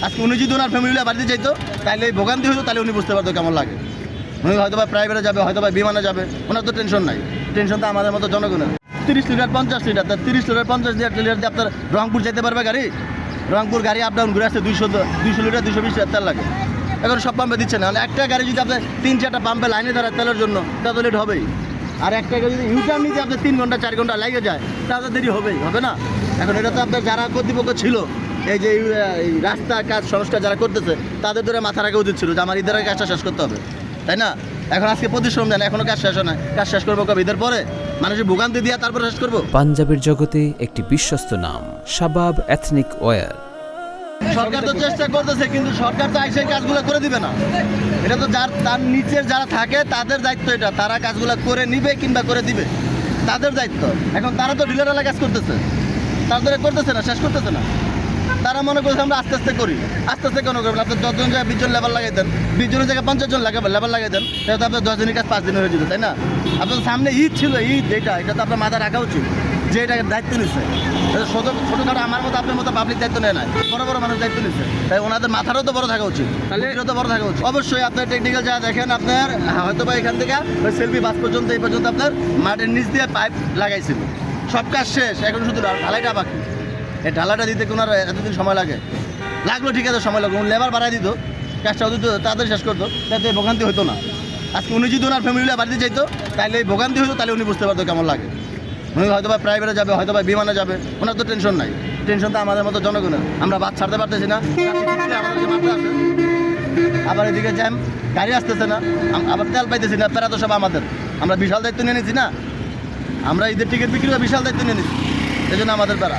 আজকে উনি যদি ওনার ফ্যামিলি বাড়িতে যাইতো তাহলে এই ভোগান্তি হতো, তাহলে উনি বুঝতে পারতো কেমন লাগে। উনি হয়তো বা প্রাইভেটে যাবে, হয়তো বা বিমানে যাবে, ওনার তো টেনশন নাই। টেনশন তো আমাদের মতো জনগণের। 30 লিটার 50 লিটার, তার 30 লিটার 50 লিটার দিয়ে আপনার রংপুর যেতে পারবে গাড়ি? রংপুর গাড়ি আপ ডাউন ঘুরে আসছে 200 লিটার 220 লিটার তেল লাগে। এখন সব পাম্পে দিচ্ছে না, একটা গাড়ি যদি আপনার 3-4টা পাম্পে লাইনে দাঁড়ায় তেলের জন্য, তাহলে লেট হবেই। আর একটা গাড়ি যদি ইউটার্ন নিতে আপনার 3 ঘন্টা 4 ঘন্টা লেগে যায়, তাহলে দেরি হবেই, হবে না? এখন এটা তো আপনার যারা কর্তৃপক্ষ ছিল, এই যে এই রাস্তা কাজ সংস্কার যারা করতেছে, তাদের ধরে মাথা রাখা উচিত ছিল যে আমার ঈদের আগে কাজটা শেষ করতে হবে, তাই না? এখন আজকে পরিশ্রম দেন, এখনও কাজ শেষ হয় না, কাজ শেষ করবো কবে? ঈদের পরে মানুষের ভোগান্তি দিয়ে তারপরে শেষ করবো। পাঞ্জাবের জগতে একটি বিশ্বস্ত নাম শাবাব এথনিক ওয়্যার। সরকার তো চেষ্টা করতেছে, কিন্তু সরকার তো সেই কাজগুলো করে দিবে না। এটা তো তার নিচের যারা থাকে তাদের দায়িত্ব, এটা তারা কাজগুলো করে নিবে কিংবা করে দিবে, তাদের দায়িত্ব। এখন তারা তো ডিলারওয়ালা কাজ করতেছে, তাদের করতেছে না, শেষ করতেছে না। তারা মনে করছে আমরা আস্তে আস্তে করি, আস্তে আস্তে কেন করবেন? আপনার 10 জন জায়গায় 20 জন লেবার লাগাই দেন, 20 জনের জায়গায় 50 জন লেবার লাগাই দেন, তাহলে তো আপনার 10 দিনের কাজ 5 দিনে হয়ে যেত, তাই না? আপনার সামনে ঈদ ছিল, ঈদ এটা তো আপনার মাথায় রাখা উচিত যে এটা দায়িত্ব নিচ্ছে। ছোটোখাটো আমার মতো আপনার মতো পাবলিক দায়িত্ব নেয় না, বড় বড় মানুষ দায়িত্ব নিচ্ছে, তাই ওনাদের মাথারও তো বড় থাকা উচিত, তাহলে তো বড় থাকা উচিত। অবশ্যই আপনার টেকনিক্যাল যা দেখেন, আপনার হয়তো বা এখান থেকে ওই সেলফি বাস পর্যন্ত এই পর্যন্ত আপনার মাটির নিচ দিয়ে পাইপ লাগাইছিল, সব কাজ শেষ, এখন শুধু ঢালাইটা বাকি। এই ঢালাটা দিতে ওনার এতদিন সময় লাগলো, ঠিক আছে, সময় লাগলো। লেবার বাড়াই দিত, কাজটাও দিত, তাড়াতাড়ি শেষ করতো, যাতে ভোগান্তি হতো না। আজকে উনি যদি ওনার ফ্যামিলি বাড়িতে যাইতো তাহলে এই ভোগান্তি হতো, তাহলে উনি বুঝতে পারতো কেমন লাগে। উনি হয়তো বা প্রাইভেটে যাবে, হয়তো বা বিমানে যাবে, ওনার তো টেনশন নাই। টেনশন তো আমাদের মতো জনগণের। আমরা বাদ ছাড়তে পারতেছি না, আমাদেরকে মারতে আসে, আবার এদিকে জ্যাম, গাড়ি আসতেছে না, আবার তেল পাইতেছি না, প্যারা তো সব আমাদের। আমরা বিশাল দায়িত্ব নিয়ে নিচ্ছি না, আমরা ঈদের টিকিট বিক্রি করে বিশাল দায়িত্ব নিয়ে নিচ্ছি, এই জন্য আমাদের প্যারা।